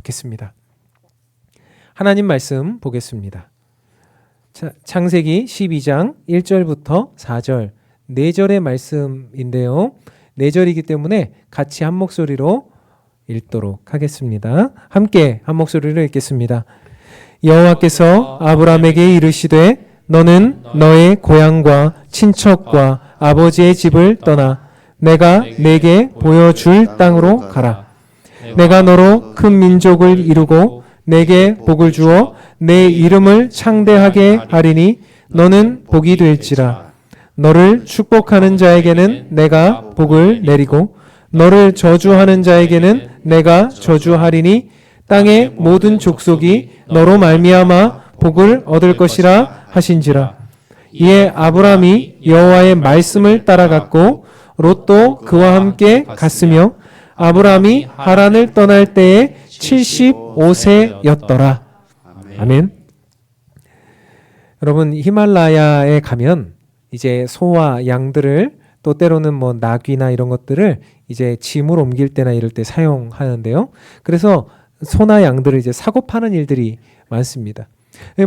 받겠습니다. 하나님 말씀 보겠습니다. 창세기 12장 1절부터 4절 4절의 말씀인데요. 4절이기 때문에 같이 한 목소리로 읽도록 하겠습니다. 함께 한 목소리로 읽겠습니다. 여호와께서 아브라함에게 이르시되 너는 너의 고향과 친척과 아버지의 집을 떠나 내가 내게 보여줄 땅으로 가라. 내가 너로 큰 민족을 이루고 내게 복을 주어 내 이름을 창대하게 하리니 너는 복이 될지라. 너를 축복하는 자에게는 내가 복을 내리고 너를 저주하는 자에게는 내가 저주하리니 땅의 모든 족속이 너로 말미암아 복을 얻을 것이라 하신지라. 이에 아브라함이 여호와의 말씀을 따라갔고 롯도 그와 함께 갔으며 아브라함이 하란을 떠날 때에 75세였더라. 아멘. 여러분, 히말라야에 가면 이제 소와 양들을 또 때로는 뭐 나귀나 이런 것들을 이제 짐을 옮길 때나 이럴 때 사용하는데요. 그래서 소나 양들을 이제 사고 파는 일들이 많습니다.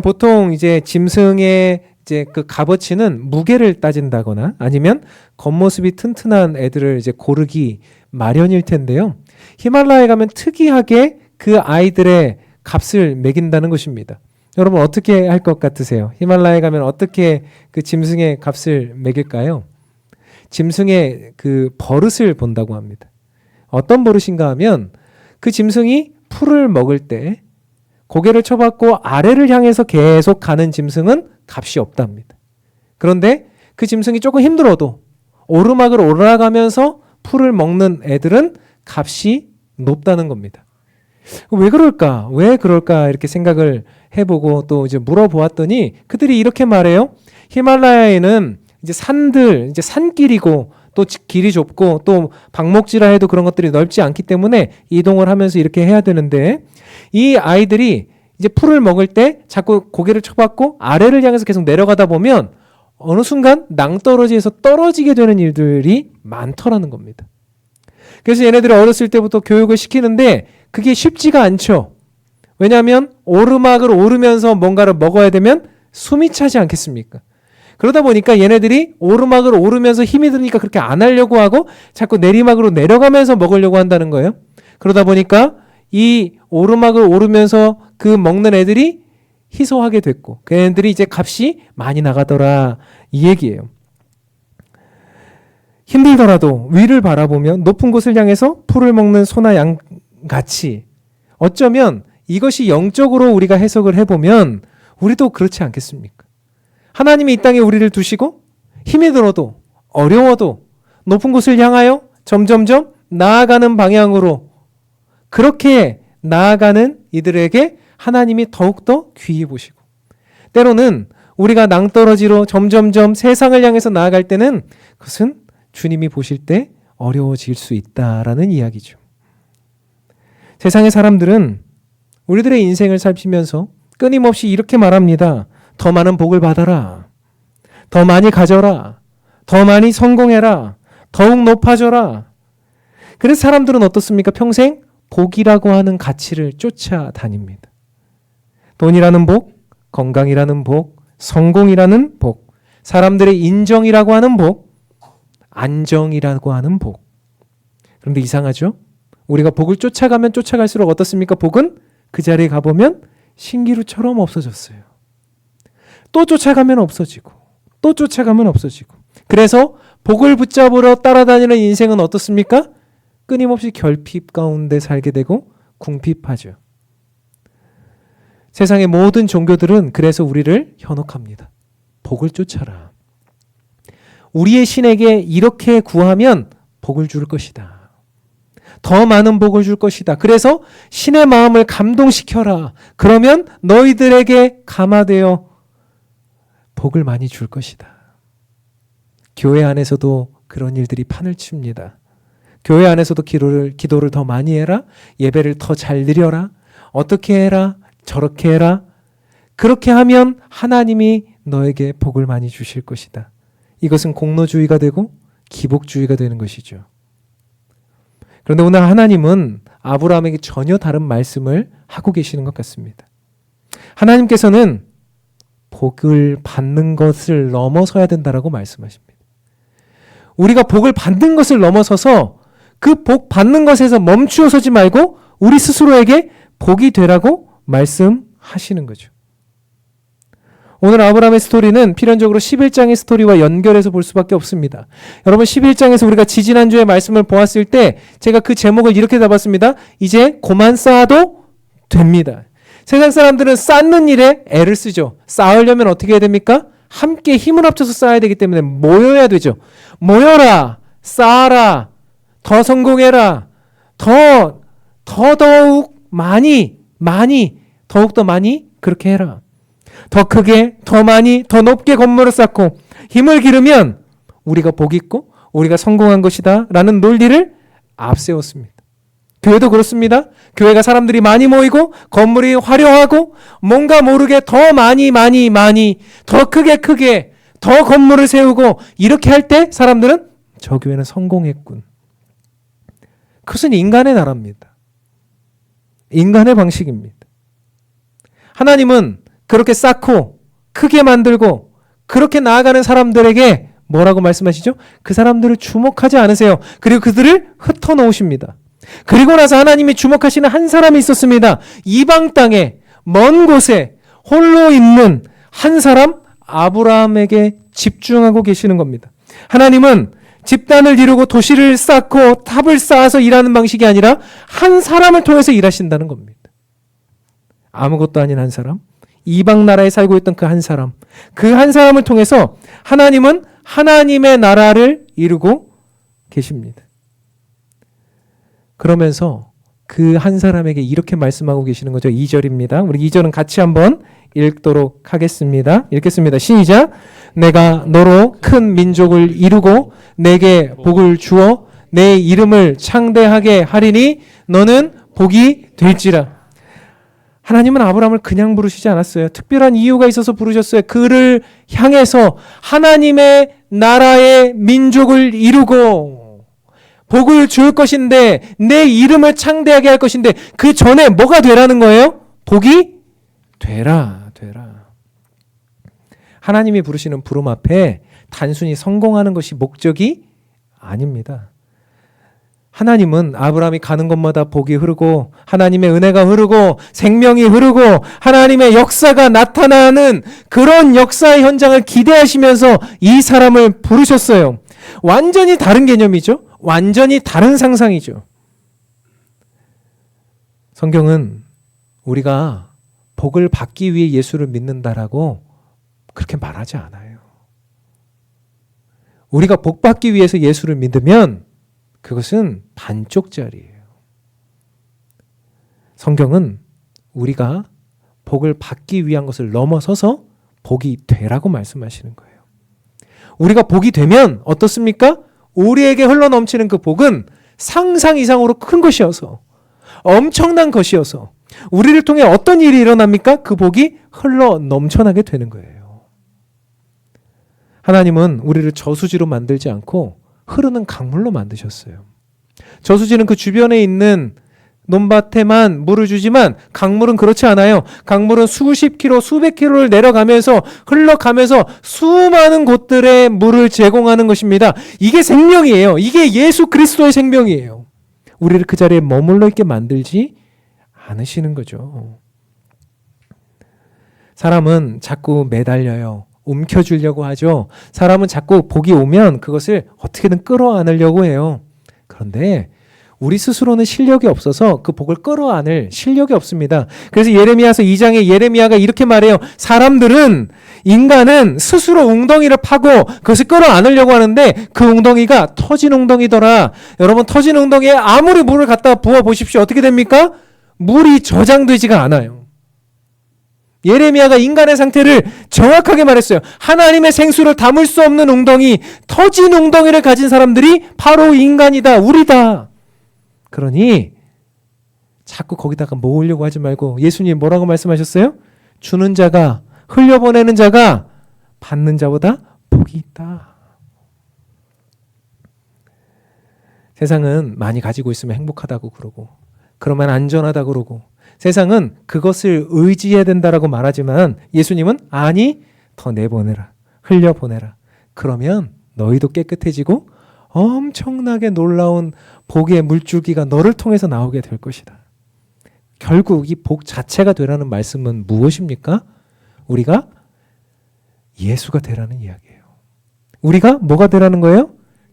보통 이제 짐승의 이제 그 값어치는 무게를 따진다거나 아니면 겉모습이 튼튼한 애들을 이제 고르기 마련일 텐데요. 히말라야에 가면 특이하게 그 아이들의 값을 매긴다는 것입니다. 여러분 어떻게 할 것 같으세요? 히말라야에 가면 어떻게 그 짐승의 값을 매길까요? 짐승의 그 버릇을 본다고 합니다. 어떤 버릇인가 하면 그 짐승이 풀을 먹을 때 고개를 쳐받고 아래를 향해서 계속 가는 짐승은 값이 없답니다. 그런데 그 짐승이 조금 힘들어도 오르막을 올라가면서 풀을 먹는 애들은 값이 높다는 겁니다. 왜 그럴까? 왜 그럴까? 이렇게 생각을 해보고 또 이제 물어보았더니 그들이 이렇게 말해요. 히말라야에는 이제 산들, 이제 산길이고 또 길이 좁고 또 방목지라 해도 그런 것들이 넓지 않기 때문에 이동을 하면서 이렇게 해야 되는데 이 아이들이 이제 풀을 먹을 때 자꾸 고개를 쳐받고 아래를 향해서 계속 내려가다 보면 어느 순간 낭떠러지에서 떨어지게 되는 일들이 많더라는 겁니다. 그래서 얘네들이 어렸을 때부터 교육을 시키는데 그게 쉽지가 않죠. 왜냐하면 오르막을 오르면서 뭔가를 먹어야 되면 숨이 차지 않겠습니까? 그러다 보니까 얘네들이 오르막을 오르면서 힘이 드니까 그렇게 안 하려고 하고 자꾸 내리막으로 내려가면서 먹으려고 한다는 거예요. 그러다 보니까 이 오르막을 오르면서 그 먹는 애들이 희소하게 됐고 그 애들이 이제 값이 많이 나가더라 이 얘기예요. 힘들더라도 위를 바라보며 높은 곳을 향해서 풀을 먹는 소나 양같이 어쩌면 이것이 영적으로 우리가 해석을 해보면 우리도 그렇지 않겠습니까? 하나님이 이 땅에 우리를 두시고 힘이 들어도 어려워도 높은 곳을 향하여 점점점 나아가는 방향으로 그렇게 나아가는 이들에게 하나님이 더욱더 귀히 보시고 때로는 우리가 낭떠러지로 점점점 세상을 향해서 나아갈 때는 그것은 주님이 보실 때 어려워질 수 있다라는 이야기죠. 세상의 사람들은 우리들의 인생을 살피면서 끊임없이 이렇게 말합니다. 더 많은 복을 받아라. 더 많이 가져라. 더 많이 성공해라. 더욱 높아져라. 그래서 사람들은 어떻습니까? 평생 복이라고 하는 가치를 쫓아다닙니다. 돈이라는 복, 건강이라는 복, 성공이라는 복, 사람들의 인정이라고 하는 복, 안정이라고 하는 복. 그런데 이상하죠? 우리가 복을 쫓아가면 쫓아갈수록 어떻습니까? 복은 그 자리에 가보면 신기루처럼 없어졌어요. 또 쫓아가면 없어지고 또 쫓아가면 없어지고 그래서 복을 붙잡으러 따라다니는 인생은 어떻습니까? 끊임없이 결핍 가운데 살게 되고 궁핍하죠. 세상의 모든 종교들은 그래서 우리를 현혹합니다. 복을 쫓아라. 우리의 신에게 이렇게 구하면 복을 줄 것이다. 더 많은 복을 줄 것이다. 그래서 신의 마음을 감동시켜라. 그러면 너희들에게 감화되어 복을 많이 줄 것이다. 교회 안에서도 그런 일들이 판을 칩니다. 교회 안에서도 기도를 더 많이 해라. 예배를 더 잘 드려라. 어떻게 해라. 저렇게 해라. 그렇게 하면 하나님이 너에게 복을 많이 주실 것이다. 이것은 공로주의가 되고 기복주의가 되는 것이죠. 그런데 오늘 하나님은 아브라함에게 전혀 다른 말씀을 하고 계시는 것 같습니다. 하나님께서는 복을 받는 것을 넘어서야 된다라고 말씀하십니다. 우리가 복을 받는 것을 넘어서서 그 복 받는 것에서 멈추어 서지 말고 우리 스스로에게 복이 되라고 말씀하시는 거죠. 오늘 아브라함의 스토리는 필연적으로 11장의 스토리와 연결해서 볼 수밖에 없습니다. 여러분 11장에서 우리가 지지난주에 말씀을 보았을 때 제가 그 제목을 이렇게 잡았습니다. 이제 고만 쌓아도 됩니다. 세상 사람들은 쌓는 일에 애를 쓰죠. 쌓으려면 어떻게 해야 됩니까? 함께 힘을 합쳐서 쌓아야 되기 때문에 모여야 되죠. 모여라, 쌓아라, 더 성공해라, 더더욱 많이, 더욱더 많이 그렇게 해라. 더 크게, 더 많이, 더 높게 건물을 쌓고 힘을 기르면 우리가 복 있고 우리가 성공한 것이다 라는 논리를 앞세웠습니다. 교회도 그렇습니다. 교회가 사람들이 많이 모이고 건물이 화려하고 뭔가 모르게 더 많이 더 크게 더 건물을 세우고 이렇게 할 때 사람들은 저 교회는 성공했군. 그것은 인간의 나라입니다. 인간의 방식입니다. 하나님은 그렇게 쌓고 크게 만들고 그렇게 나아가는 사람들에게 뭐라고 말씀하시죠? 그 사람들을 주목하지 않으세요. 그리고 그들을 흩어놓으십니다. 그리고 나서 하나님이 주목하시는 한 사람이 있었습니다. 이방 땅에 먼 곳에 홀로 있는 한 사람 아브라함에게 집중하고 계시는 겁니다. 하나님은 집단을 이루고 도시를 쌓고 탑을 쌓아서 일하는 방식이 아니라 한 사람을 통해서 일하신다는 겁니다. 아무것도 아닌 한 사람, 이방 나라에 살고 있던 그 한 사람, 그 한 사람을 통해서 하나님은 하나님의 나라를 이루고 계십니다. 그러면서 그 한 사람에게 이렇게 말씀하고 계시는 거죠. 2절입니다. 우리 2절은 같이 한번 읽도록 하겠습니다. 읽겠습니다. 시작. 내가 너로 큰 민족을 이루고 내게 복을 주어 내 이름을 창대하게 하리니 너는 복이 될지라. 하나님은 아브라함을 그냥 부르시지 않았어요. 특별한 이유가 있어서 부르셨어요. 그를 향해서 하나님의 나라의 민족을 이루고 복을 줄 것인데 내 이름을 창대하게 할 것인데 그 전에 뭐가 되라는 거예요? 복이 되라. 하나님이 부르시는 부름 앞에 단순히 성공하는 것이 목적이 아닙니다. 하나님은 아브라함이 가는 곳마다 복이 흐르고 하나님의 은혜가 흐르고 생명이 흐르고 하나님의 역사가 나타나는 그런 역사의 현장을 기대하시면서 이 사람을 부르셨어요. 완전히 다른 개념이죠. 완전히 다른 상상이죠. 성경은 우리가 복을 받기 위해 예수를 믿는다라고 그렇게 말하지 않아요. 우리가 복 받기 위해서 예수를 믿으면 그것은 반쪽짜리예요. 성경은 우리가 복을 받기 위한 것을 넘어서서 복이 되라고 말씀하시는 거예요. 우리가 복이 되면 어떻습니까? 우리에게 흘러넘치는 그 복은 상상 이상으로 큰 것이어서 엄청난 것이어서 우리를 통해 어떤 일이 일어납니까? 그 복이 흘러넘쳐나게 되는 거예요. 하나님은 우리를 저수지로 만들지 않고 흐르는 강물로 만드셨어요. 저수지는 그 주변에 있는 논밭에만 물을 주지만 강물은 그렇지 않아요. 강물은 수십 킬로, 수백 킬로를 내려가면서 흘러가면서 수많은 곳들에 물을 제공하는 것입니다. 이게 생명이에요. 이게 예수 그리스도의 생명이에요. 우리를 그 자리에 머물러 있게 만들지 않으시는 거죠. 사람은 자꾸 매달려요. 움켜쥐려고 하죠. 사람은 자꾸 복이 오면 그것을 어떻게든 끌어안으려고 해요. 그런데 우리 스스로는 실력이 없어서 그 복을 끌어안을 실력이 없습니다. 그래서 예레미야서 2장에 예레미야가 이렇게 말해요. 인간은 스스로 웅덩이를 파고 그것을 끌어안으려고 하는데 그 웅덩이가 터진 웅덩이더라. 여러분 터진 웅덩이에 아무리 물을 갖다 부어 보십시오. 어떻게 됩니까? 물이 저장되지가 않아요. 예레미야가 인간의 상태를 정확하게 말했어요. 하나님의 생수를 담을 수 없는 웅덩이, 터진 웅덩이를 가진 사람들이 바로 인간이다, 우리다. 그러니 자꾸 거기다가 모으려고 하지 말고 예수님 뭐라고 말씀하셨어요? 주는 자가, 흘려보내는 자가 받는 자보다 복이 있다. 세상은 많이 가지고 있으면 행복하다고 그러고 그러면 안전하다 그러고 세상은 그것을 의지해야 된다라고 말하지만 예수님은 아니, 더 내보내라. 흘려보내라. 그러면 너희도 깨끗해지고 엄청나게 놀라운 복의 물줄기가 너를 통해서 나오게 될 것이다. 결국 이 복 자체가 되라는 말씀은 무엇입니까? 우리가 예수가 되라는 이야기예요. 우리가 뭐가 되라는 거예요?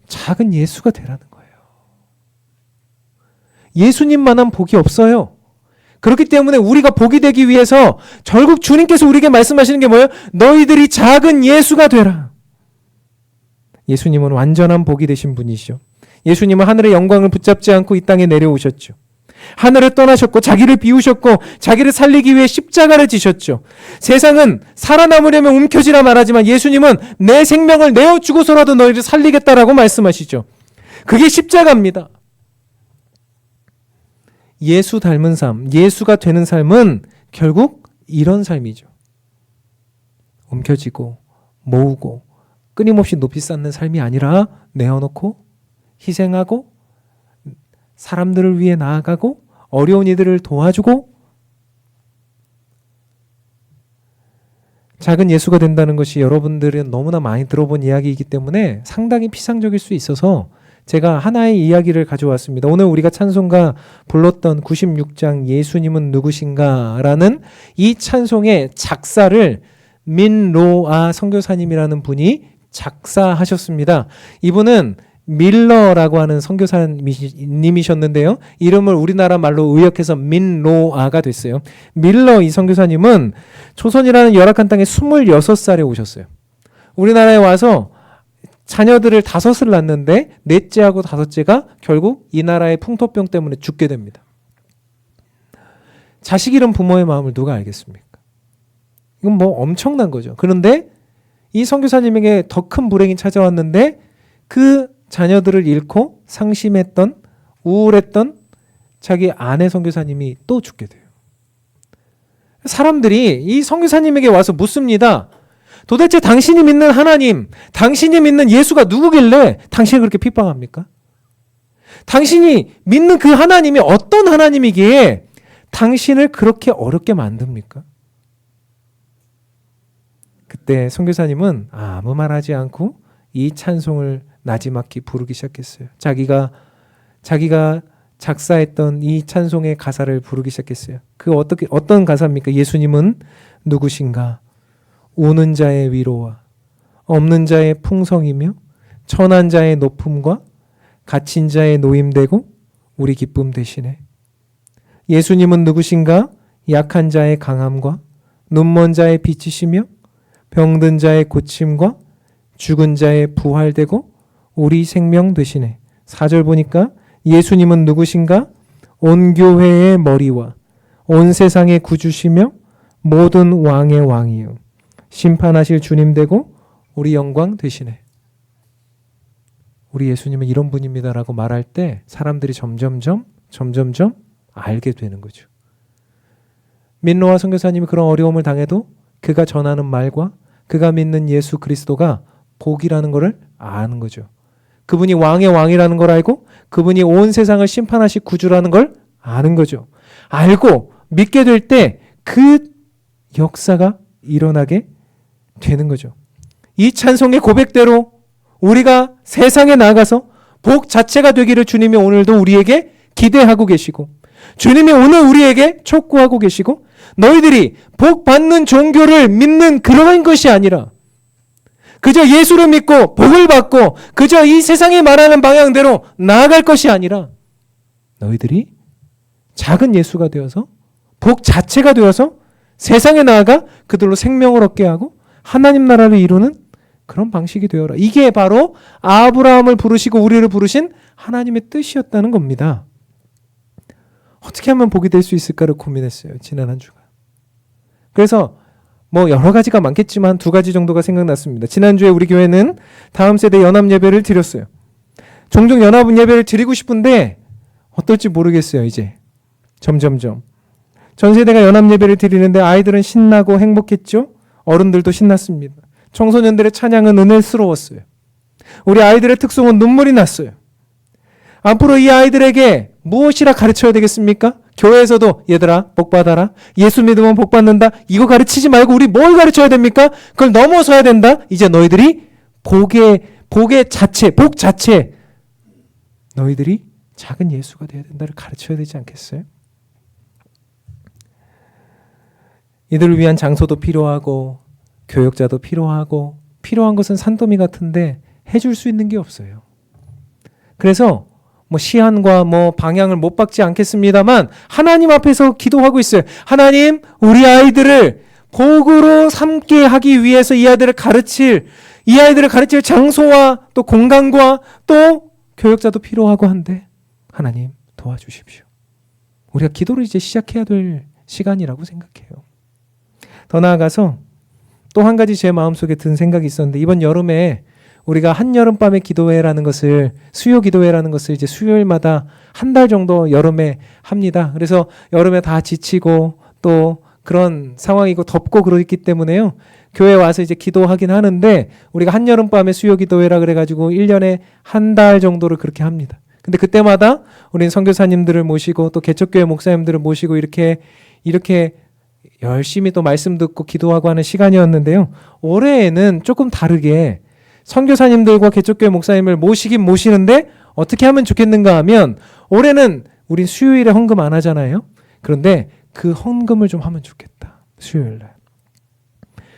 작은 예수가 되라는 거예요. 예수님만한 복이 없어요. 그렇기 때문에 우리가 복이 되기 위해서 결국 주님께서 우리에게 말씀하시는 게 뭐예요? 너희들이 작은 예수가 되라. 예수님은 완전한 복이 되신 분이시죠. 예수님은 하늘의 영광을 붙잡지 않고 이 땅에 내려오셨죠. 하늘을 떠나셨고 자기를 비우셨고 자기를 살리기 위해 십자가를 지셨죠. 세상은 살아남으려면 움켜쥐라 말하지만 예수님은 내 생명을 내어주고서라도 너희를 살리겠다라고 말씀하시죠. 그게 십자가입니다. 예수 닮은 삶, 예수가 되는 삶은 결국 이런 삶이죠. 움켜쥐고 모으고 끊임없이 높이 쌓는 삶이 아니라 내어놓고 희생하고 사람들을 위해 나아가고 어려운 이들을 도와주고 작은 예수가 된다는 것이 여러분들은 너무나 많이 들어본 이야기이기 때문에 상당히 피상적일 수 있어서 제가 하나의 이야기를 가져왔습니다. 오늘 우리가 찬송가 불렀던 96장 예수님은 누구신가 라는 이 찬송의 작사를 민로아 선교사님이라는 분이 작사하셨습니다. 이분은 밀러라고 하는 선교사님이셨는데요. 이름을 우리나라 말로 의역해서 민로아가 됐어요. 밀러 이 선교사님은 초선이라는 열악한 땅에 26살에 오셨어요. 우리나라에 와서 자녀들을 5을 낳는데 넷째하고 5째가 결국 이 나라의 풍토병 때문에 죽게 됩니다. 자식 잃은 부모의 마음을 누가 알겠습니까? 이건 뭐 엄청난 거죠. 그런데 이 선교사님에게 더 큰 불행이 찾아왔는데 그 자녀들을 잃고 상심했던 우울했던 자기 아내 선교사님이 또 죽게 돼요. 사람들이 이 선교사님에게 와서 묻습니다. 도대체 당신이 믿는 하나님, 당신이 믿는 예수가 누구길래 당신을 그렇게 핍박합니까? 당신이 믿는 그 하나님이 어떤 하나님이기에 당신을 그렇게 어렵게 만듭니까? 그때 선교사님은 아무 말하지 않고 이 찬송을 나지막히 부르기 시작했어요. 자기가 작사했던 이 찬송의 가사를 부르기 시작했어요. 그 어떤 가사입니까? 예수님은 누구신가? 우는 자의 위로와 없는 자의 풍성이며 천한 자의 높음과 갇힌 자의 노임되고 우리 기쁨 되시네. 예수님은 누구신가? 약한 자의 강함과 눈먼 자의 빛이시며 병든 자의 고침과 죽은 자의 부활되고 우리 생명 되시네. 4절 보니까 예수님은 누구신가? 온 교회의 머리와 온 세상의 구주시며 모든 왕의 왕이요 심판하실 주님 되고 우리 영광 되시네. 우리 예수님은 이런 분입니다라고 말할 때 사람들이 점점점 알게 되는 거죠. 민로아 선교사님이 그런 어려움을 당해도 그가 전하는 말과 그가 믿는 예수 그리스도가 복이라는 것을 아는 거죠. 그분이 왕의 왕이라는 걸 알고 그분이 온 세상을 심판하실 구주라는 걸 아는 거죠. 알고 믿게 될 때 그 역사가 일어나게 되는 거죠. 이 찬송의 고백대로 우리가 세상에 나가서 복 자체가 되기를 주님이 오늘도 우리에게 기대하고 계시고 주님이 오늘 우리에게 촉구하고 계시고 너희들이 복 받는 종교를 믿는 그러한 것이 아니라 그저 예수를 믿고 복을 받고 그저 이 세상이 말하는 방향대로 나아갈 것이 아니라 너희들이 작은 예수가 되어서 복 자체가 되어서 세상에 나아가 그들로 생명을 얻게 하고 하나님 나라를 이루는 그런 방식이 되어라. 이게 바로 아브라함을 부르시고 우리를 부르신 하나님의 뜻이었다는 겁니다. 어떻게 하면 복이 될 수 있을까를 고민했어요. 지난 한 주간. 그래서 뭐 여러 가지가 많겠지만 2가지 정도가 생각났습니다. 지난주에 우리 교회는 다음 세대 연합 예배를 드렸어요. 종종 연합 예배를 드리고 싶은데 어떨지 모르겠어요. 이제 점점점 전 세대가 연합 예배를 드리는데 아이들은 신나고 행복했죠. 어른들도 신났습니다. 청소년들의 찬양은 은혜스러웠어요. 우리 아이들의 특성은 눈물이 났어요. 앞으로 이 아이들에게 무엇이라 가르쳐야 되겠습니까? 교회에서도 얘들아 복 받아라. 예수 믿으면 복 받는다. 이거 가르치지 말고 우리 뭘 가르쳐야 됩니까? 그걸 넘어서야 된다. 이제 너희들이 복의 자체, 복 자체 너희들이 작은 예수가 되어야 된다를 가르쳐야 되지 않겠어요? 이들을 위한 장소도 필요하고 교역자도 필요하고 필요한 것은 산더미 같은데 해줄 수 있는 게 없어요. 그래서 뭐 시한과 뭐 방향을 못 박지 않겠습니다만 하나님 앞에서 기도하고 있어요. 하나님, 우리 아이들을 복으로 삼게 하기 위해서 이 아이들을 가르칠 장소와 또 공간과 또 교역자도 필요하고 한데 하나님 도와주십시오. 우리가 기도를 이제 시작해야 될 시간이라고 생각해요. 더 나아가서 또 한 가지 제 마음속에 든 생각이 있었는데 이번 여름에 우리가 한여름밤의 기도회라는 것을 수요 기도회라는 것을 이제 수요일마다 한 달 정도 여름에 합니다. 그래서 여름에 다 지치고 또 그런 상황이고 덥고 그러기 때문에요. 교회 와서 이제 기도하긴 하는데 우리가 한여름밤의 수요 기도회라 그래가지고 1년에 한 달 정도를 그렇게 합니다. 근데 그때마다 우리는 선교사님들을 모시고 또 개척교회 목사님들을 모시고 이렇게 열심히 또 말씀 듣고 기도하고 하는 시간이었는데요. 올해에는 조금 다르게 선교사님들과 개척교회 목사님을 모시긴 모시는데 어떻게 하면 좋겠는가 하면 올해는 우린 수요일에 헌금 안 하잖아요. 그런데 그 헌금을 좀 하면 좋겠다. 수요일날.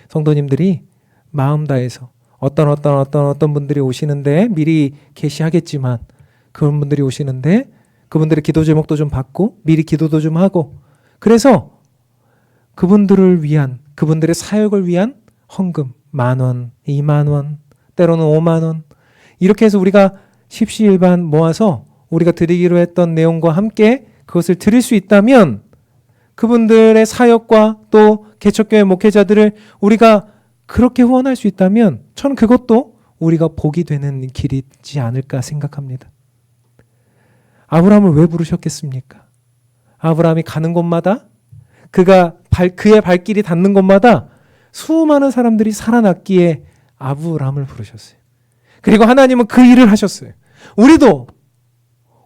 성도님들이 마음 다해서 어떤 분들이 오시는데 미리 게시하겠지만 그런 분들이 오시는데 그분들의 기도 제목도 좀 받고 미리 기도도 좀 하고 그래서 그분들을 위한 그분들의 사역을 위한 헌금 10,000원, 20,000원 때로는 50,000원 이렇게 해서 우리가 십시일반 모아서 우리가 드리기로 했던 내용과 함께 그것을 드릴 수 있다면 그분들의 사역과 또 개척교회 목회자들을 우리가 그렇게 후원할 수 있다면 저는 그것도 우리가 복이 되는 길이지 않을까 생각합니다. 아브라함을 왜 부르셨겠습니까? 아브라함이 가는 곳마다 그의 발길이 닿는 곳마다 수많은 사람들이 살아났기에 아브라함을 부르셨어요. 그리고 하나님은 그 일을 하셨어요. 우리도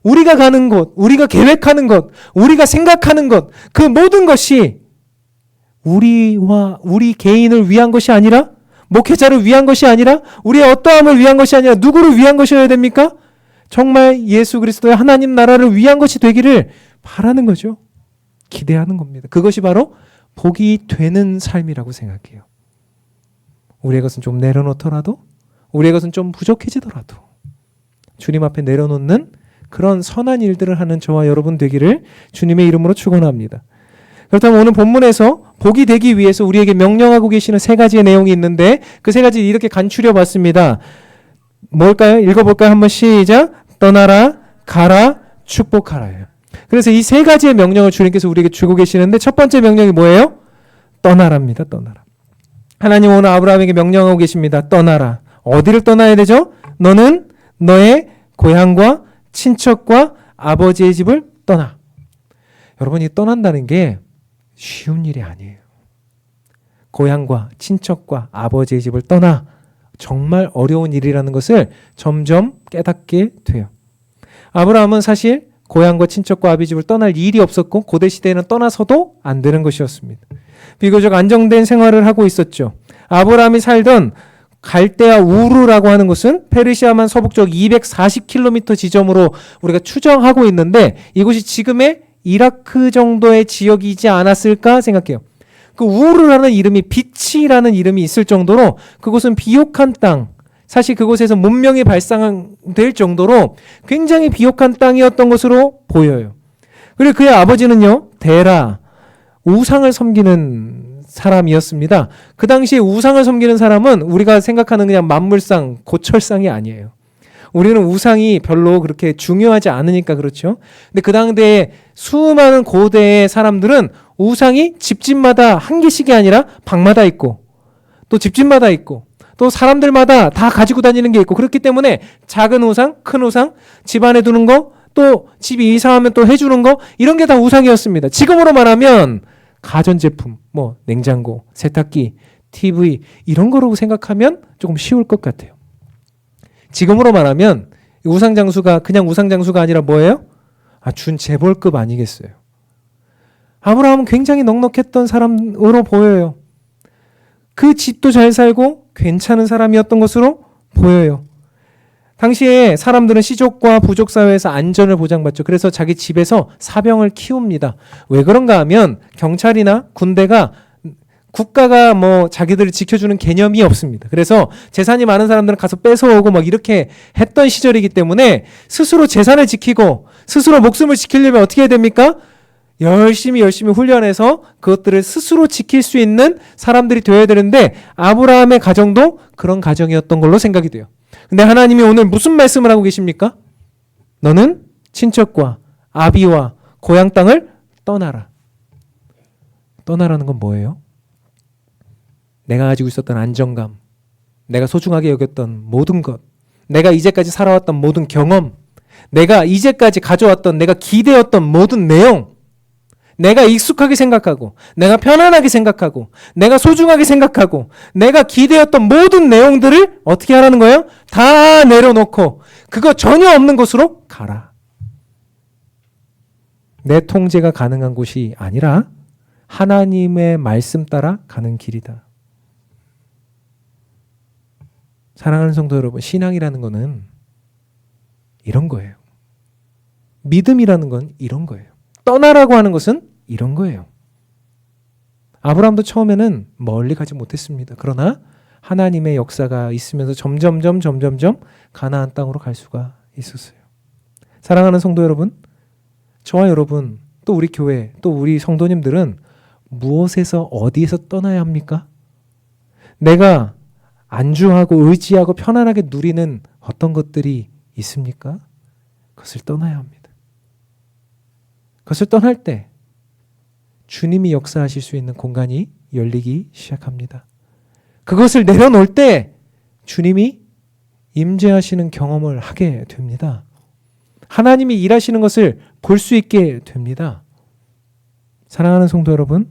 우리가 가는 곳, 우리가 계획하는 것, 우리가 생각하는 것, 그 모든 것이 우리 개인을 위한 것이 아니라 목회자를 위한 것이 아니라 우리의 어떠함을 위한 것이 아니라 누구를 위한 것이어야 됩니까? 정말 예수 그리스도의 하나님 나라를 위한 것이 되기를 바라는 거죠. 기대하는 겁니다. 그것이 바로 복이 되는 삶이라고 생각해요. 우리의 것은 좀 내려놓더라도 우리의 것은 좀 부족해지더라도 주님 앞에 내려놓는 그런 선한 일들을 하는 저와 여러분 되기를 주님의 이름으로 축원합니다. 그렇다면 오늘 본문에서 복이 되기 위해서 우리에게 명령하고 계시는 세 가지의 내용이 있는데 그 세 가지 이렇게 간추려 봤습니다. 뭘까요? 읽어볼까요? 한번 시작. 떠나라, 가라, 축복하라예요. 그래서 이 세 가지의 명령을 주님께서 우리에게 주고 계시는데 첫 번째 명령이 뭐예요? 떠나랍니다. 떠나라. 하나님 오늘 아브라함에게 명령하고 계십니다. 떠나라. 어디를 떠나야 되죠? 너는 너의 고향과 친척과 아버지의 집을 떠나. 여러분, 이 떠난다는 게 쉬운 일이 아니에요. 고향과 친척과 아버지의 집을 떠나. 정말 어려운 일이라는 것을 점점 깨닫게 돼요. 아브라함은 사실 고향과 친척과 아버지 집을 떠날 일이 없었고 고대 시대에는 떠나서도 안 되는 것이었습니다. 비교적 안정된 생활을 하고 있었죠. 아브라함이 살던 갈대아 우르라고 하는 곳은 페르시아만 서북쪽 240km 지점으로 우리가 추정하고 있는데 이곳이 지금의 이라크 정도의 지역이지 않았을까 생각해요. 그 우르라는 이름이 빛이라는 이름이 있을 정도로 그곳은 비옥한 땅, 사실 그곳에서 문명이 발상될 정도로 굉장히 비옥한 땅이었던 것으로 보여요. 그리고 그의 아버지는요, 데라, 우상을 섬기는 사람이었습니다. 그 당시에 우상을 섬기는 사람은 우리가 생각하는 그냥 만물상, 고철상이 아니에요. 우리는 우상이 별로 그렇게 중요하지 않으니까 그렇죠. 근데 그 당대에 수많은 고대의 사람들은 우상이 집집마다 한 개씩이 아니라 방마다 있고 또 집집마다 있고 또 사람들마다 다 가지고 다니는 게 있고 그렇기 때문에 작은 우상, 큰 우상, 집 안에 두는 거, 또 집이 이사하면 또 해주는 거 이런 게 다 우상이었습니다. 지금으로 말하면 가전제품, 뭐 냉장고, 세탁기, TV 이런 거라고 생각하면 조금 쉬울 것 같아요. 지금으로 말하면 우상장수가 그냥 우상장수가 아니라 뭐예요? 준 재벌급 아니겠어요? 아브라함은 굉장히 넉넉했던 사람으로 보여요. 그 집도 잘 살고 괜찮은 사람이었던 것으로 보여요. 당시에 사람들은 시족과 부족 사회에서 안전을 보장받죠. 그래서 자기 집에서 사병을 키웁니다. 왜 그런가 하면 경찰이나 군대가 국가가 뭐 자기들을 지켜주는 개념이 없습니다. 그래서 재산이 많은 사람들은 가서 뺏어오고 막 이렇게 했던 시절이기 때문에 스스로 재산을 지키고 스스로 목숨을 지키려면 어떻게 해야 됩니까? 열심히 훈련해서 그것들을 스스로 지킬 수 있는 사람들이 되어야 되는데 아브라함의 가정도 그런 가정이었던 걸로 생각이 돼요. 근데 하나님이 오늘 무슨 말씀을 하고 계십니까? 너는 친척과 아비와 고향 땅을 떠나라. 떠나라는 건 뭐예요? 내가 가지고 있었던 안정감, 내가 소중하게 여겼던 모든 것, 내가 이제까지 살아왔던 모든 경험, 내가 이제까지 가져왔던 내가 기대었던 모든 내용, 내가 익숙하게 생각하고 내가 편안하게 생각하고 내가 소중하게 생각하고 내가 기대했던 모든 내용들을 어떻게 하라는 거예요? 다 내려놓고 그거 전혀 없는 곳으로 가라. 내 통제가 가능한 곳이 아니라 하나님의 말씀 따라 가는 길이다. 사랑하는 성도 여러분, 신앙이라는 거는 이런 거예요. 믿음이라는 건 이런 거예요. 떠나라고 하는 것은 이런 거예요. 아브라함도 처음에는 멀리 가지 못했습니다. 그러나 하나님의 역사가 있으면서 점점점 가나안 땅으로 갈 수가 있었어요. 사랑하는 성도 여러분, 저와 여러분, 또 우리 교회, 또 우리 성도님들은 무엇에서 어디에서 떠나야 합니까? 내가 안주하고 의지하고 편안하게 누리는 어떤 것들이 있습니까? 그것을 떠나야 합니다. 그것을 떠날 때 주님이 역사하실 수 있는 공간이 열리기 시작합니다. 그것을 내려놓을 때 주님이 임재하시는 경험을 하게 됩니다. 하나님이 일하시는 것을 볼 수 있게 됩니다. 사랑하는 성도 여러분,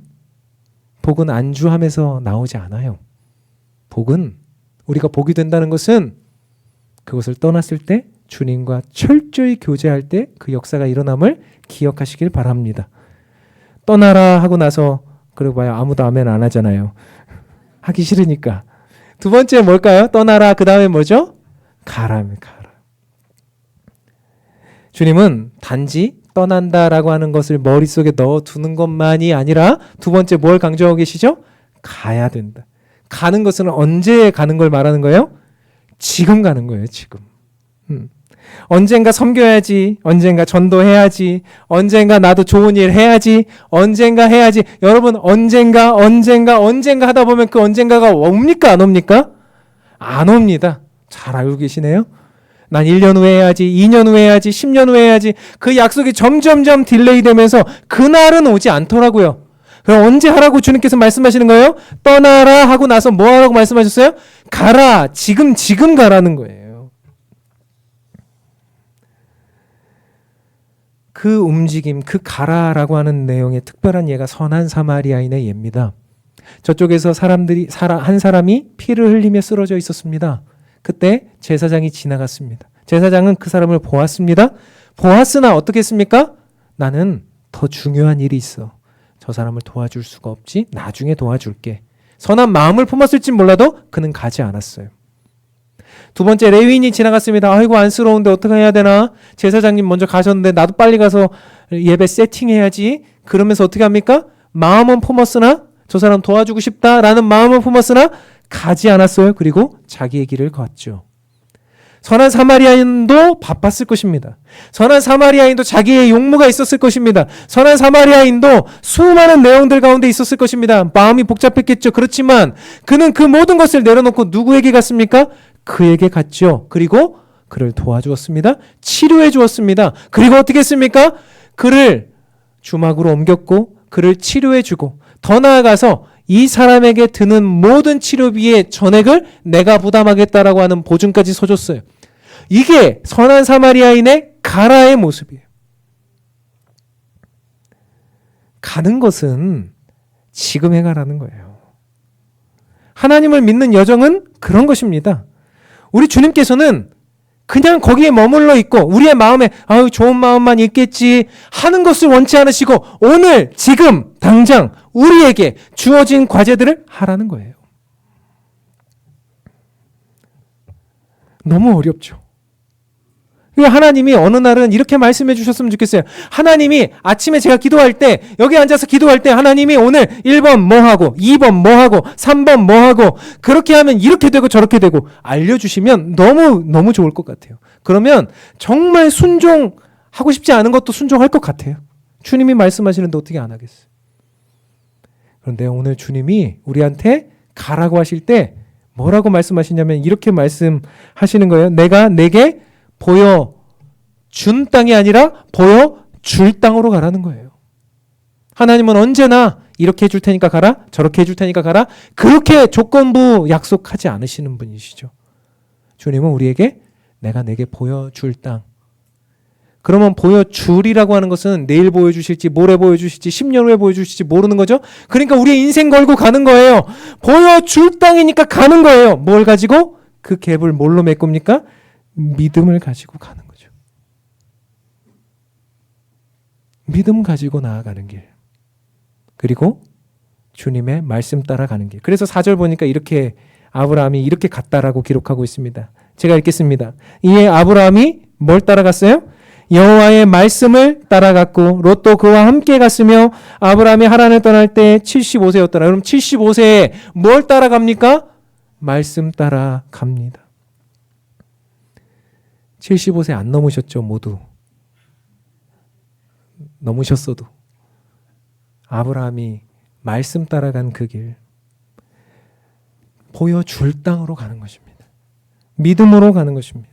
복은 안주함에서 나오지 않아요. 복은 우리가 복이 된다는 것은 그것을 떠났을 때 주님과 철저히 교제할 때 그 역사가 일어남을 기억하시길 바랍니다. 떠나라 하고 나서 그러고 봐요. 아무도 아멘 안 하잖아요. 하기 싫으니까. 두 번째 뭘까요? 떠나라. 그 다음에 뭐죠? 가라. 주님은 단지 떠난다라고 하는 것을 머릿속에 넣어두는 것만이 아니라 두 번째 뭘 강조하고 계시죠? 가야 된다. 가는 것은 언제 가는 걸 말하는 거예요? 지금 가는 거예요. 지금. 언젠가 섬겨야지, 언젠가 전도해야지, 언젠가 나도 좋은 일 해야지, 언젠가 해야지. 여러분 언젠가 하다 보면 그 언젠가가 옵니까? 안 옵니까? 안 옵니다. 잘 알고 계시네요. 난 1년 후에 해야지, 2년 후에 해야지, 10년 후에 해야지. 그 약속이 점점점 딜레이 되면서 그날은 오지 않더라고요. 그럼 언제 하라고 주님께서 말씀하시는 거예요? 떠나라 하고 나서 뭐 하라고 말씀하셨어요? 가라. 지금 가라는 거예요. 그 움직임, 그 가라라고 하는 내용의 특별한 예가 선한 사마리아인의 예입니다. 저쪽에서 한 사람이 피를 흘리며 쓰러져 있었습니다. 그때 제사장이 지나갔습니다. 제사장은 그 사람을 보았습니다. 보았으나 어떻게 했습니까? 나는 더 중요한 일이 있어. 저 사람을 도와줄 수가 없지. 나중에 도와줄게. 선한 마음을 품었을진 몰라도 그는 가지 않았어요. 두 번째, 레위인이 지나갔습니다. 아이고 안쓰러운데 어떻게 해야 되나? 제사장님 먼저 가셨는데 나도 빨리 가서 예배 세팅해야지. 그러면서 어떻게 합니까? 마음은 품었으나 저 사람 도와주고 싶다라는 마음은 품었으나 가지 않았어요. 그리고 자기의 길을 걷죠. 선한 사마리아인도 바빴을 것입니다. 선한 사마리아인도 자기의 용무가 있었을 것입니다. 선한 사마리아인도 수많은 내용들 가운데 있었을 것입니다. 마음이 복잡했겠죠. 그렇지만 그는 그 모든 것을 내려놓고 누구에게 갔습니까? 그에게 갔죠. 그리고 그를 도와주었습니다. 치료해 주었습니다. 그리고 어떻게 했습니까? 그를 주막으로 옮겼고 그를 치료해 주고 더 나아가서 이 사람에게 드는 모든 치료비의 전액을 내가 부담하겠다라고 하는 보증까지 서줬어요. 이게 선한 사마리아인의 가라의 모습이에요. 가는 것은 지금 해가라는 거예요. 하나님을 믿는 여정은 그런 것입니다. 우리 주님께서는 그냥 거기에 머물러 있고 우리의 마음에 아유 좋은 마음만 있겠지 하는 것을 원치 않으시고 오늘 지금 당장 우리에게 주어진 과제들을 하라는 거예요. 너무 어렵죠. 하나님이 어느 날은 이렇게 말씀해 주셨으면 좋겠어요. 하나님이 아침에 제가 기도할 때 여기 앉아서 기도할 때 하나님이 오늘 1번 뭐 하고 2번 뭐 하고 3번 뭐 하고 그렇게 하면 이렇게 되고 저렇게 되고 알려주시면 너무 좋을 것 같아요. 그러면 정말 순종하고 싶지 않은 것도 순종할 것 같아요. 주님이 말씀하시는데 어떻게 안 하겠어요. 그런데 오늘 주님이 우리한테 가라고 하실 때 뭐라고 말씀하시냐면 이렇게 말씀하시는 거예요. 내가 내게 보여준 땅이 아니라 보여줄 땅으로 가라는 거예요. 하나님은 언제나 이렇게 해줄 테니까 가라, 저렇게 해줄 테니까 가라, 그렇게 조건부 약속하지 않으시는 분이시죠. 주님은 우리에게 내가 내게 보여줄 땅. 그러면 보여줄이라고 하는 것은 내일 보여주실지 모레 보여주실지 10년 후에 보여주실지 모르는 거죠. 그러니까 우리의 인생 걸고 가는 거예요. 보여줄 땅이니까 가는 거예요. 뭘 가지고? 그 갭을 뭘로 메꿉니까? 믿음을 가지고 가는 거죠. 믿음 가지고 나아가는 길. 그리고 주님의 말씀 따라가는 길. 그래서 4절 보니까 이렇게 아브라함이 이렇게 갔다라고 기록하고 있습니다. 제가 읽겠습니다. 이에 아브라함이 뭘 따라갔어요? 여호와의 말씀을 따라갔고 롯도 그와 함께 갔으며 아브라함이 하란을 떠날 때 75세였더라. 그럼 75세에 뭘 따라갑니까? 말씀 따라갑니다. 75세 안 넘으셨죠, 모두. 넘으셨어도. 아브라함이 말씀 따라간 그 길. 보여줄 땅으로 가는 것입니다. 믿음으로 가는 것입니다.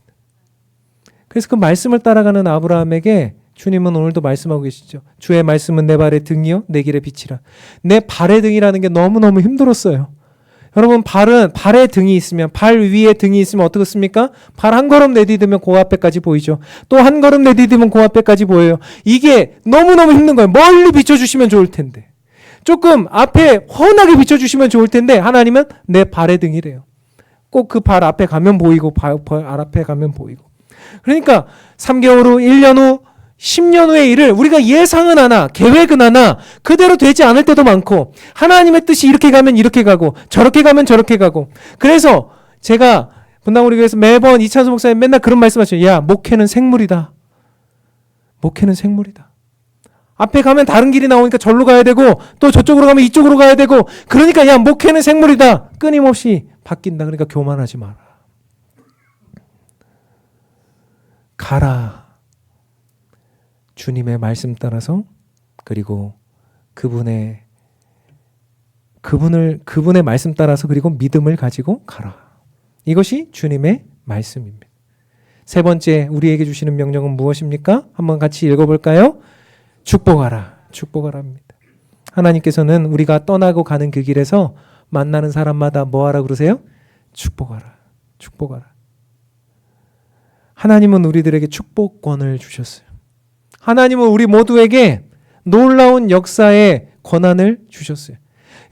그래서 그 말씀을 따라가는 아브라함에게 주님은 오늘도 말씀하고 계시죠. 주의 말씀은 내 발의 등이요 내 길의 빛이라. 내 발의 등이라는 게 너무너무 힘들었어요. 여러분 발에 등이 있으면 발 위에 등이 있으면 어떻습니까? 발 한 걸음 내디디면 그 앞에까지 보이죠. 또 한 걸음 내디디면 그 앞에까지 보여요. 이게 너무너무 힘든 거예요. 멀리 비춰주시면 좋을 텐데. 조금 앞에 훤하게 비춰주시면 좋을 텐데 하나님은 내 발의 등이래요. 꼭 그 발 앞에 가면 보이고 발 앞에 가면 보이고. 그러니까 3개월 후, 1년 후, 10년 후의 일을 우리가 예상은 하나, 계획은 하나, 그대로 되지 않을 때도 많고 하나님의 뜻이 이렇게 가면 이렇게 가고 저렇게 가면 저렇게 가고. 그래서 제가 분당우리 교회에서 매번 이찬수 목사님 맨날 그런 말씀하셔요. 야, 목회는 생물이다. 목회는 생물이다. 앞에 가면 다른 길이 나오니까 절로 가야 되고 또 저쪽으로 가면 이쪽으로 가야 되고 그러니까 야, 목회는 생물이다. 끊임없이 바뀐다. 그러니까 교만하지 마라. 가라. 주님의 말씀 따라서 그리고 그분의 말씀 따라서 그리고 믿음을 가지고 가라. 이것이 주님의 말씀입니다. 세 번째 우리에게 주시는 명령은 무엇입니까? 한번 같이 읽어볼까요? 축복하라. 축복하라입니다. 하나님께서는 우리가 떠나고 가는 그 길에서 만나는 사람마다 뭐하라 그러세요? 축복하라. 축복하라. 하나님은 우리들에게 축복권을 주셨어요. 하나님은 우리 모두에게 놀라운 역사의 권한을 주셨어요.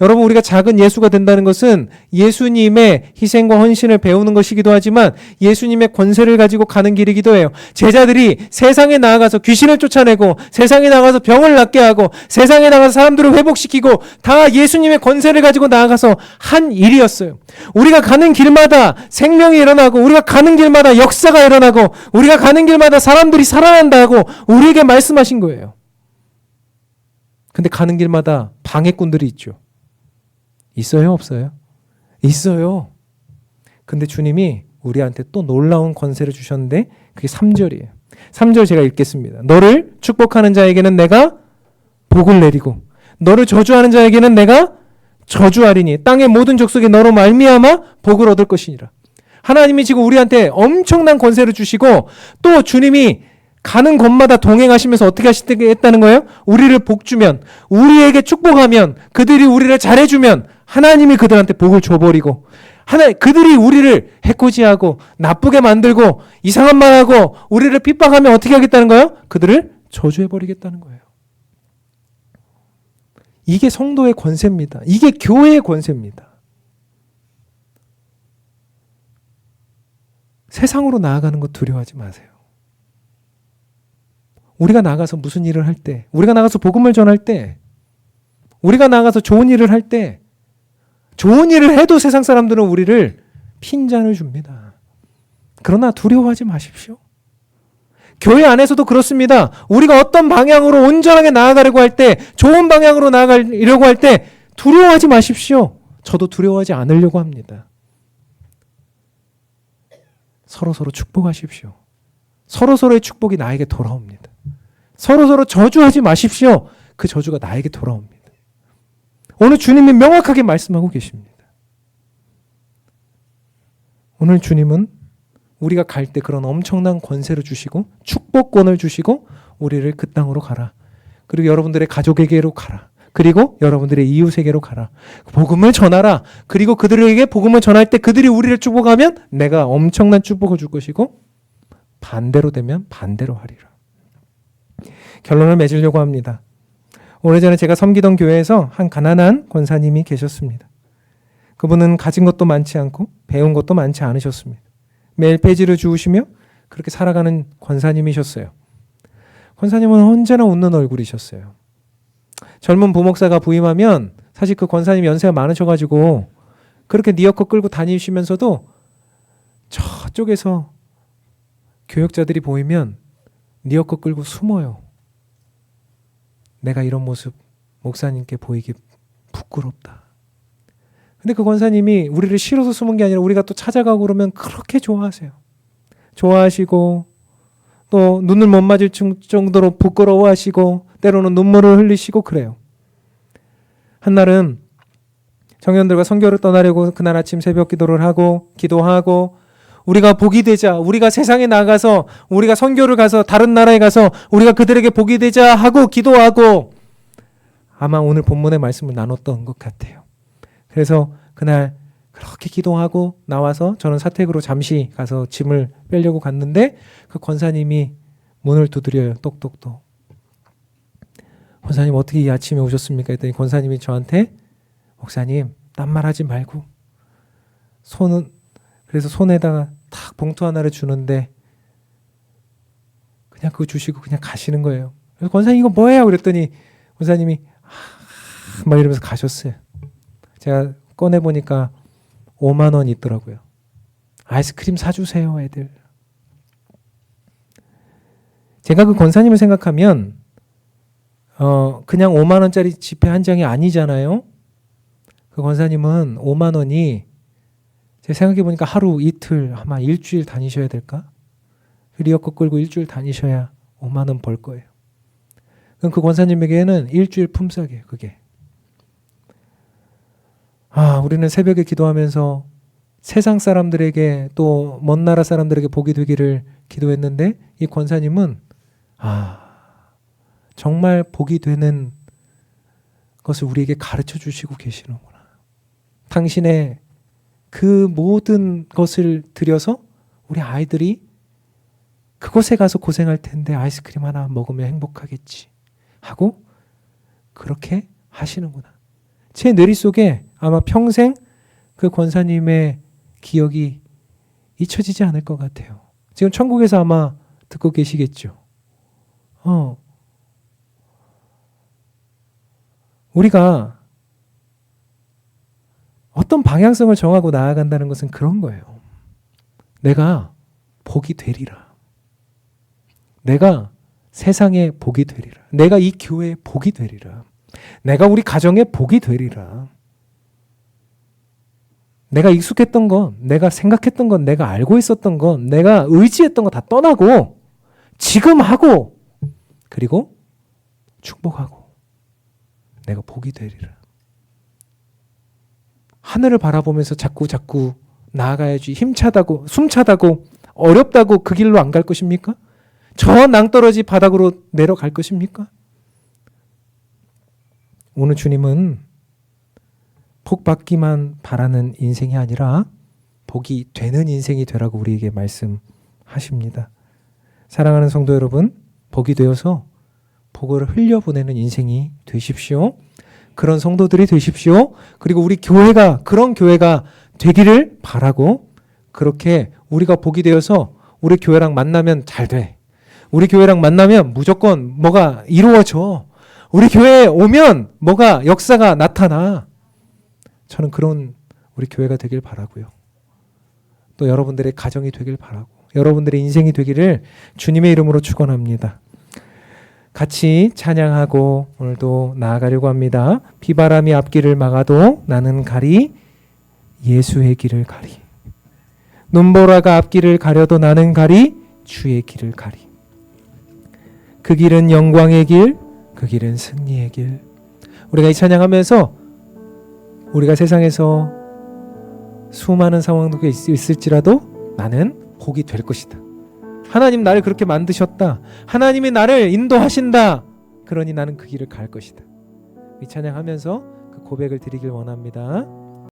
여러분 우리가 작은 예수가 된다는 것은 예수님의 희생과 헌신을 배우는 것이기도 하지만 예수님의 권세를 가지고 가는 길이기도 해요. 제자들이 세상에 나아가서 귀신을 쫓아내고 세상에 나가서 병을 낫게 하고 세상에 나가서 사람들을 회복시키고 다 예수님의 권세를 가지고 나아가서 한 일이었어요. 우리가 가는 길마다 생명이 일어나고 우리가 가는 길마다 역사가 일어나고 우리가 가는 길마다 사람들이 살아난다고 우리에게 말씀하신 거예요. 근데 가는 길마다 방해꾼들이 있죠. 있어요? 없어요? 있어요. 근데 주님이 우리한테 또 놀라운 권세를 주셨는데 그게 3절이에요. 3절 제가 읽겠습니다. 너를 축복하는 자에게는 내가 복을 내리고 너를 저주하는 자에게는 내가 저주하리니 땅의 모든 족속이 너로 말미암아 복을 얻을 것이니라. 하나님이 지금 우리한테 엄청난 권세를 주시고 또 주님이 가는 곳마다 동행하시면서 어떻게 하시겠다는 거예요? 우리를 복주면, 우리에게 축복하면, 그들이 우리를 잘해주면 하나님이 그들한테 복을 줘버리고 그들이 우리를 해코지하고 나쁘게 만들고 이상한 말하고 우리를 핍박하면 어떻게 하겠다는 거예요? 그들을 저주해버리겠다는 거예요. 이게 성도의 권세입니다. 이게 교회의 권세입니다. 세상으로 나아가는 것 두려워하지 마세요. 우리가 나가서 무슨 일을 할 때, 우리가 나가서 복음을 전할 때, 우리가 나가서 좋은 일을 할 때, 좋은 일을 해도 세상 사람들은 우리를 핀잔을 줍니다. 그러나 두려워하지 마십시오. 교회 안에서도 그렇습니다. 우리가 어떤 방향으로 온전하게 나아가려고 할 때, 좋은 방향으로 나아가려고 할 때 두려워하지 마십시오. 저도 두려워하지 않으려고 합니다. 서로서로 축복하십시오. 서로서로의 축복이 나에게 돌아옵니다. 서로서로 저주하지 마십시오. 그 저주가 나에게 돌아옵니다. 오늘 주님이 명확하게 말씀하고 계십니다. 오늘 주님은 우리가 갈 때 그런 엄청난 권세를 주시고 축복권을 주시고 우리를 그 땅으로 가라. 그리고 여러분들의 가족에게로 가라. 그리고 여러분들의 이웃에게로 가라. 복음을 전하라. 그리고 그들에게 복음을 전할 때 그들이 우리를 축복하면 내가 엄청난 축복을 줄 것이고 반대로 되면 반대로 하리라. 결론을 맺으려고 합니다. 오래전에 제가 섬기던 교회에서 한 가난한 권사님이 계셨습니다. 그분은 가진 것도 많지 않고 배운 것도 많지 않으셨습니다. 매일 배지를 주우시며 그렇게 살아가는 권사님이셨어요. 권사님은 언제나 웃는 얼굴이셨어요. 젊은 부목사가 부임하면 사실 그 권사님 연세가 많으셔가지고 그렇게 니어커 끌고 다니시면서도 저쪽에서 교역자들이 보이면 니어커 끌고 숨어요. 내가 이런 모습 목사님께 보이기 부끄럽다. 근데 그 권사님이 우리를 싫어서 숨은 게 아니라 우리가 또 찾아가고 그러면 그렇게 좋아하세요. 좋아하시고 또 눈을 못 맞을 정도로 부끄러워하시고 때로는 눈물을 흘리시고 그래요. 한날은 청년들과 선교를 떠나려고 그날 아침 새벽 기도를 하고 기도하고 우리가 복이 되자, 우리가 세상에 나가서 우리가 선교를 가서 다른 나라에 가서 우리가 그들에게 복이 되자 하고 기도하고 아마 오늘 본문의 말씀을 나눴던 것 같아요. 그래서 그날 그렇게 기도하고 나와서 저는 사택으로 잠시 가서 짐을 빼려고 갔는데 그 권사님이 문을 두드려요. 똑똑똑. 권사님 어떻게 이 아침에 오셨습니까? 했더니 권사님이 저한테 목사님 딴 말 하지 말고 그래서 손에다가 탁 봉투 하나를 주는데 그냥 그거 주시고 그냥 가시는 거예요. 그래서 권사님 이거 뭐예요? 그랬더니 권사님이 막 이러면서 가셨어요. 제가 꺼내보니까 5만 원 있더라고요. 아이스크림 사주세요 애들. 제가 그 권사님을 생각하면 그냥 5만 원짜리 지폐 한 장이 아니잖아요. 그 권사님은 5만 원이 제가 생각해보니까 하루 이틀 아마 일주일 다니셔야 될까? 리어커 끌고 일주일 다니셔야 5만 원 벌 거예요. 그럼 그 권사님에게는 일주일 품삯이에요. 그게. 우리는 새벽에 기도하면서 세상 사람들에게 또 먼 나라 사람들에게 복이 되기를 기도했는데 이 권사님은 정말 복이 되는 것을 우리에게 가르쳐 주시고 계시는구나. 당신의 그 모든 것을 들여서 우리 아이들이 그곳에 가서 고생할 텐데 아이스크림 하나 먹으면 행복하겠지 하고 그렇게 하시는구나. 제 뇌리 속에 아마 평생 그 권사님의 기억이 잊혀지지 않을 것 같아요. 지금 천국에서 아마 듣고 계시겠죠. 우리가 어떤 방향성을 정하고 나아간다는 것은 그런 거예요. 내가 복이 되리라. 내가 세상에 복이 되리라. 내가 이 교회에 복이 되리라. 내가 우리 가정에 복이 되리라. 내가 익숙했던 건, 내가 생각했던 건, 내가 알고 있었던 건, 내가 의지했던 거 다 떠나고 지금 하고 그리고 축복하고 내가 복이 되리라. 하늘을 바라보면서 자꾸 나아가야지 힘차다고 숨차다고 어렵다고 그 길로 안 갈 것입니까? 저 낭떠러지 바닥으로 내려갈 것입니까? 오늘 주님은 복 받기만 바라는 인생이 아니라 복이 되는 인생이 되라고 우리에게 말씀하십니다. 사랑하는 성도 여러분, 복이 되어서 복을 흘려보내는 인생이 되십시오. 그런 성도들이 되십시오. 그리고 우리 교회가 그런 교회가 되기를 바라고 그렇게 우리가 복이 되어서 우리 교회랑 만나면 잘 돼. 우리 교회랑 만나면 무조건 뭐가 이루어져. 우리 교회에 오면 뭐가 역사가 나타나. 저는 그런 우리 교회가 되길 바라고요. 또 여러분들의 가정이 되길 바라고 여러분들의 인생이 되기를 주님의 이름으로 축원합니다. 같이 찬양하고 오늘도 나아가려고 합니다. 비바람이 앞길을 막아도 나는 가리 예수의 길을 가리. 눈보라가 앞길을 가려도 나는 가리 주의 길을 가리. 그 길은 영광의 길, 그 길은 승리의 길. 우리가 이 찬양하면서 우리가 세상에서 수많은 상황들이 있을지라도 나는 복이 될 것이다. 하나님 나를 그렇게 만드셨다. 하나님이 나를 인도하신다. 그러니 나는 그 길을 갈 것이다. 이 찬양하면서 그 고백을 드리길 원합니다.